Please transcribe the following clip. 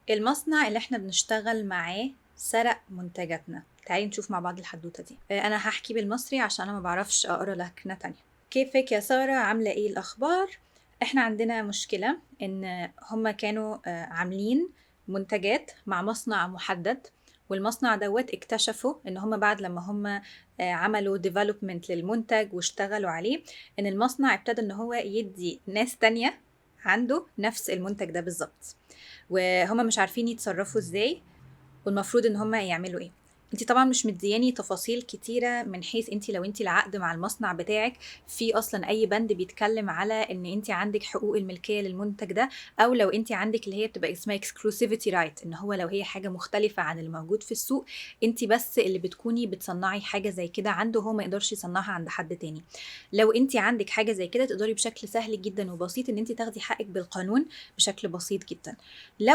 المصنع اللي احنا بنشتغل معاه سرق منتجاتنا. تعالي نشوف مع بعض الحدوتة دي. انا هحكي بالمصري عشان انا ما بعرفش اقرا لكنة تانية. كيفك يا سارة؟ عاملة ايه الاخبار؟ احنا عندنا مشكلة ان هما كانوا عاملين منتجات مع مصنع محدد، والمصنع دوت اكتشفوا ان هما بعد لما هما عملوا ديفلوبمنت للمنتج واشتغلوا عليه، ان المصنع ابتدى ان هو يدي ناس تانية عنده نفس المنتج ده بالظبط، وهما مش عارفين يتصرفوا ازاي والمفروض ان هما يعملوا ايه. انت طبعا مش مدياني تفاصيل كتيرة من حيث انت لو انت العقد مع المصنع بتاعك في اصلا اي بند بيتكلم على ان انت عندك حقوق الملكية للمنتج ده، او لو انت عندك اللي هي بتبقى اسمها exclusivity right، ان هو لو هي حاجة مختلفة عن الموجود في السوق انت بس اللي بتكوني بتصنعي حاجة زي كده عنده، هو ما يقدرش يصنعها عند حد تاني. لو انت عندك حاجة زي كده تقدري بشكل سهل جدا وبسيط ان انت تاخدي حقك بالقانون بشكل بسيط جدا. لو